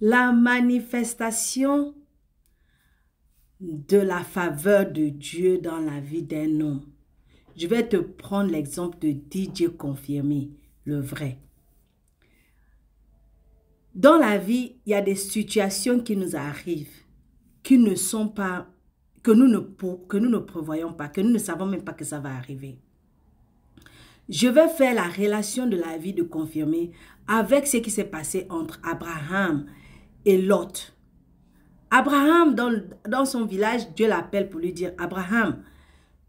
La manifestation de la faveur de Dieu dans la vie d'un homme. Je vais te prendre l'exemple de DJ Confirmé, le vrai. Dans la vie, il y a des situations qui nous arrivent, qui ne sont pas, que nous ne prévoyons pas, que nous ne savons même pas que ça va arriver. Je vais faire la relation de la vie de Confirmé avec ce qui s'est passé entre Abraham et Lot. Abraham, dans son village, Dieu l'appelle pour lui dire, Abraham,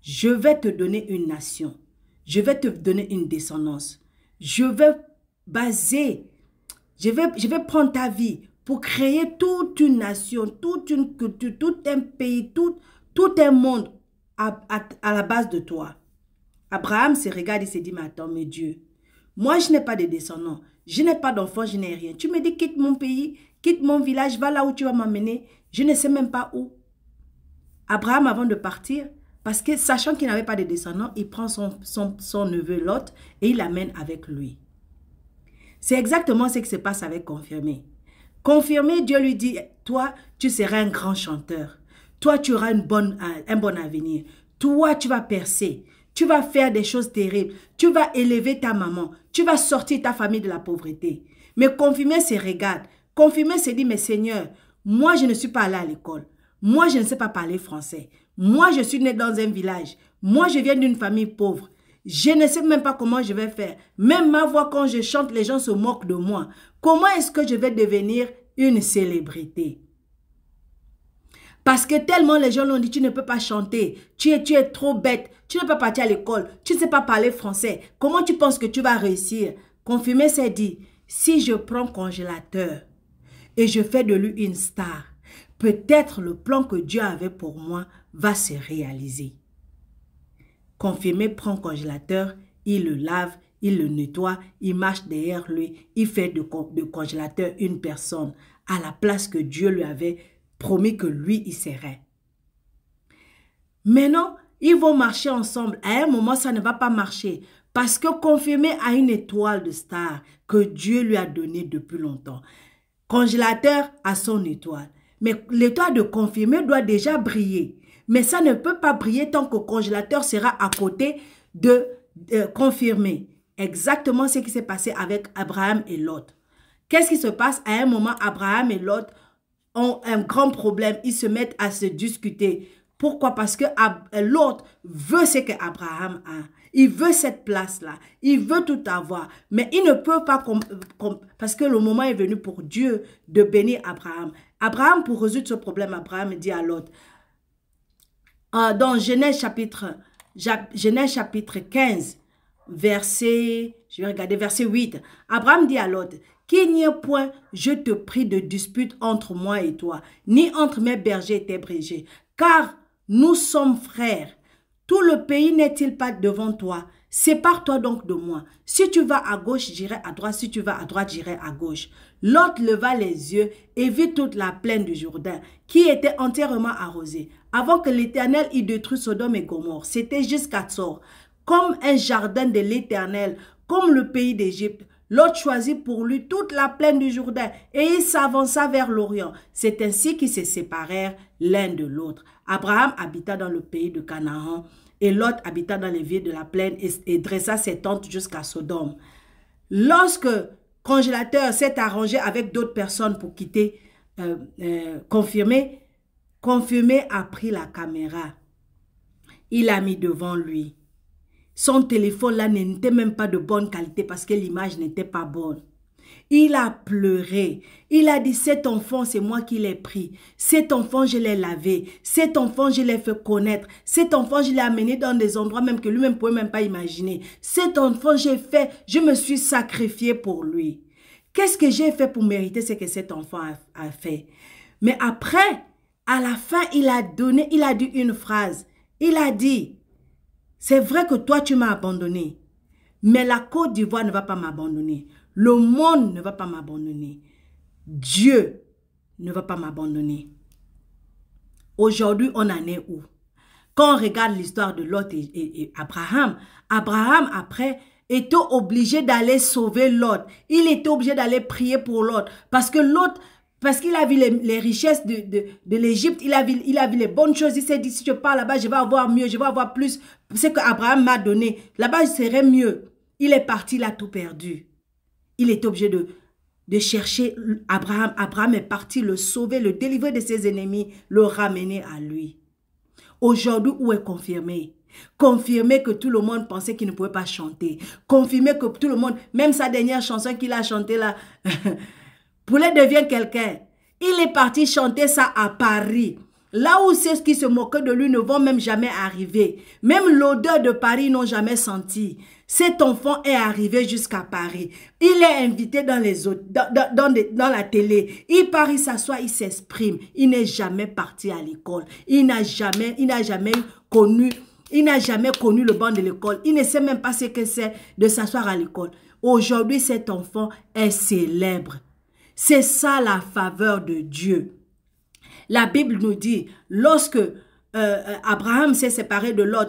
je vais te donner une nation, je vais te donner une descendance, je vais prendre ta vie pour créer toute une nation, toute une culture, tout un pays, tout un monde à la base de toi. Abraham se regarde et se dit, mais attends, mais Dieu, moi je n'ai pas de descendants, je n'ai pas d'enfants, je n'ai rien. Tu me dis, quitte mon pays, quitte mon village, va là où tu vas m'amener, je ne sais même pas où. Abraham, avant de partir, parce que sachant qu'il n'avait pas de descendants, il prend son neveu Lot et il l'amène avec lui. C'est exactement ce qui se passe avec Confirmé. Confirmé, Dieu lui dit, toi, tu seras un grand chanteur. Toi, tu auras un bon avenir. Toi, tu vas percer. Tu vas faire des choses terribles. Tu vas élever ta maman. Tu vas sortir ta famille de la pauvreté. Mais Confirmé se regarde. Confirmé se dit, mais Seigneur, moi, je ne suis pas allé à l'école. Moi, je ne sais pas parler français. Moi, je suis né dans un village. Moi, je viens d'une famille pauvre. Je ne sais même pas comment je vais faire. Même ma voix, quand je chante, les gens se moquent de moi. Comment est-ce que je vais devenir une célébrité? Parce que tellement les gens l'ont dit, tu ne peux pas chanter, tu es trop bête, tu ne peux pas partir à l'école, tu ne sais pas parler français. Comment tu penses que tu vas réussir? Confirmé s'est dit, si je prends congélateur et je fais de lui une star, peut-être le plan que Dieu avait pour moi va se réaliser. Confirmé prend congélateur, il le lave, il le nettoie, il marche derrière lui, il fait de congélateur une personne à la place que Dieu lui avait promis que lui, il serait. Maintenant, ils vont marcher ensemble. À un moment, ça ne va pas marcher parce que Confirmé a une étoile de star que Dieu lui a donnée depuis longtemps. Congélateur a son étoile. Mais l'étoile de Confirmé doit déjà briller. Mais ça ne peut pas briller tant que le congélateur sera à côté de Confirmé. Exactement ce qui s'est passé avec Abraham et Lot. Qu'est-ce qui se passe? À un moment, Abraham et Lot ont un grand problème. Ils se mettent à se discuter. Pourquoi? Parce que Lot veut ce qu'Abraham a. Il veut cette place-là. Il veut tout avoir. Mais il ne peut pas, parce que le moment est venu pour Dieu de bénir Abraham. Abraham, pour résoudre ce problème, Abraham dit à Lot, dans Genèse chapitre 15, verset 8, Abraham dit à Lot, qu'il n'y ait point, je te prie, de dispute entre moi et toi, ni entre mes bergers et tes bergers, car nous sommes frères. Tout le pays n'est-il pas devant toi? Sépare-toi donc de moi. Si tu vas à gauche, j'irai à droite. Si tu vas à droite, j'irai à gauche. Lot leva les yeux et vit toute la plaine du Jourdain, qui était entièrement arrosée. Avant que l'Éternel y détruise Sodome et Gomorrhe, c'était jusqu'à Tsor, comme un jardin de l'Éternel, comme le pays d'Égypte. Lot choisit pour lui toute la plaine du Jourdain et il s'avança vers l'Orient. C'est ainsi qu'ils se séparèrent l'un de l'autre. Abraham habita dans le pays de Canaan et Lot habita dans les villes de la plaine et dressa ses tentes jusqu'à Sodome. Lorsque congélateur s'est arrangé avec d'autres personnes pour quitter Confirmé a pris la caméra. Il l'a mis devant lui. Son téléphone là n'était même pas de bonne qualité parce que l'image n'était pas bonne. Il a pleuré. Il a dit, cet enfant, c'est moi qui l'ai pris. Cet enfant, je l'ai lavé. Cet enfant, je l'ai fait connaître. Cet enfant, je l'ai amené dans des endroits même que lui-même ne pouvait même pas imaginer. Cet enfant, je me suis sacrifié pour lui. Qu'est-ce que j'ai fait pour mériter ce que cet enfant a fait? Mais après, à la fin, il a dit une phrase. Il a dit, c'est vrai que toi, tu m'as abandonné, mais la Côte d'Ivoire ne va pas m'abandonner. Le monde ne va pas m'abandonner. Dieu ne va pas m'abandonner. Aujourd'hui, on en est où? Quand on regarde l'histoire de Lot et Abraham, Abraham, après, était obligé d'aller sauver Lot. Il était obligé d'aller prier pour Lot. Parce que Lot, Parce qu'il a vu les richesses de l'Égypte, il a vu les bonnes choses. Il s'est dit, si je pars là-bas, je vais avoir mieux, je vais avoir plus. Ce qu'Abraham m'a donné. Là-bas, je serai mieux. Il est parti, il a tout perdu. Il est obligé de chercher Abraham. Abraham est parti le sauver, le délivrer de ses ennemis, le ramener à lui. Aujourd'hui, où est confirmé? Confirmé que tout le monde pensait qu'il ne pouvait pas chanter. Confirmé que tout le monde, même sa dernière chanson qu'il a chantée là, Poulet devient quelqu'un. Il est parti chanter ça à Paris. Là où ceux qui se moquaient de lui ne vont même jamais arriver. Même l'odeur de Paris n'ont jamais senti. Cet enfant est arrivé jusqu'à Paris. Il est invité dans la télé. Il part, il s'assoit, il s'exprime. Il n'est jamais parti à l'école. Il n'a jamais connu le banc de l'école. Il ne sait même pas ce que c'est de s'asseoir à l'école. Aujourd'hui, cet enfant est célèbre. C'est ça la faveur de Dieu. La Bible nous dit, lorsque Abraham s'est séparé de Lot,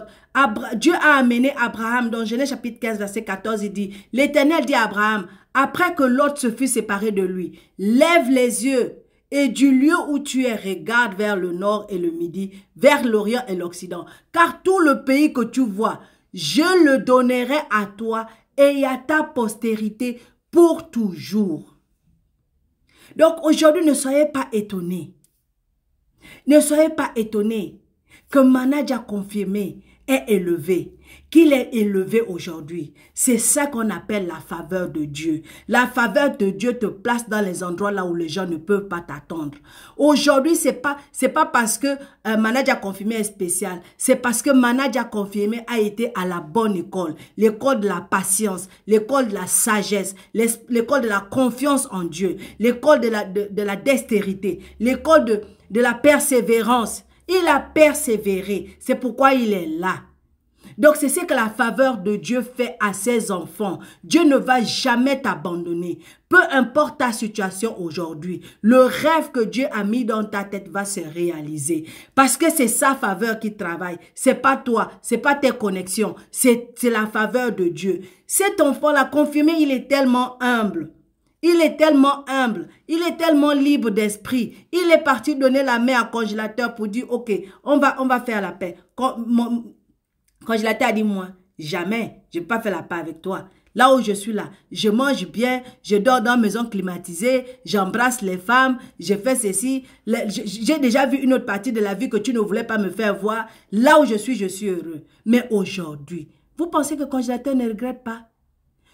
Dieu a amené Abraham, dans Genèse chapitre 15, verset 14, il dit, l'Éternel dit à Abraham, après que Lot se fut séparé de lui, lève les yeux et du lieu où tu es, regarde vers le nord et le midi, vers l'Orient et l'Occident. Car tout le pays que tu vois, je le donnerai à toi et à ta postérité pour toujours. Donc aujourd'hui, ne soyez pas étonnés. Ne soyez pas étonnés que Manadj a confirmé, est élevé, qu'il est élevé aujourd'hui. C'est ça qu'on appelle la faveur de Dieu. La faveur de Dieu te place dans les endroits là où les gens ne peuvent pas t'attendre. Aujourd'hui, c'est pas parce que Manadj a confirmé est spécial. C'est parce que Manadj a confirmé a été à la bonne école. L'école de la patience, l'école de la sagesse, l'école de la confiance en Dieu, l'école de la dextérité, l'école de la persévérance. Il a persévéré. C'est pourquoi il est là. Donc, c'est ce que la faveur de Dieu fait à ses enfants. Dieu ne va jamais t'abandonner. Peu importe ta situation aujourd'hui, le rêve que Dieu a mis dans ta tête va se réaliser. Parce que c'est sa faveur qui travaille. C'est pas toi, c'est pas tes connexions. C'est la faveur de Dieu. Cet enfant-là, confirmé, il est tellement humble. Il est tellement humble, il est tellement libre d'esprit. Il est parti donner la main à congélateur pour dire, ok, on va faire la paix. Mon congélateur a dit, moi, jamais, je ne vais pas faire la paix avec toi. Là où je suis là, je mange bien, je dors dans une maison climatisée, j'embrasse les femmes, je fais ceci. J'ai déjà vu une autre partie de la vie que tu ne voulais pas me faire voir. Là où je suis heureux. Mais aujourd'hui, vous pensez que le congélateur ne regrette pas?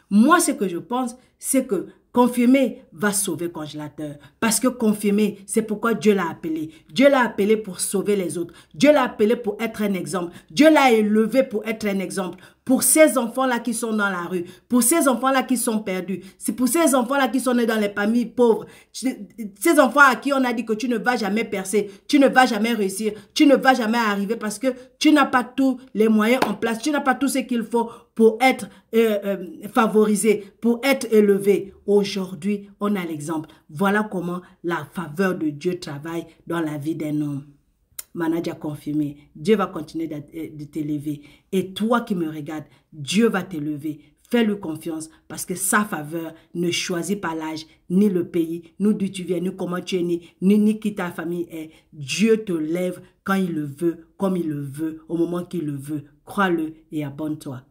Moi, ce que je pense, c'est que confirmé va sauver congélateur. Parce que confirmé, c'est pourquoi Dieu l'a appelé. Dieu l'a appelé pour sauver les autres. Dieu l'a appelé pour être un exemple. Dieu l'a élevé pour être un exemple. Pour ces enfants-là qui sont dans la rue. Pour ces enfants-là qui sont perdus. C'est pour ces enfants-là qui sont nés dans les familles pauvres. Ces enfants à qui on a dit que tu ne vas jamais percer. Tu ne vas jamais réussir. Tu ne vas jamais arriver parce que tu n'as pas tous les moyens en place. Tu n'as pas tout ce qu'il faut pour être favorisé, pour être élevé. Aujourd'hui, on a l'exemple. Voilà comment la faveur de Dieu travaille dans la vie d'un homme. Manadj a confirmé. Dieu va continuer de t'élever. Et toi qui me regardes, Dieu va t'élever. Fais-lui confiance parce que sa faveur ne choisit pas l'âge, ni le pays, ni d'où tu viens, ni comment tu es né, ni qui ta famille est. Dieu te lève quand il le veut, comme il le veut, au moment qu'il le veut. Crois-le et abonne-toi.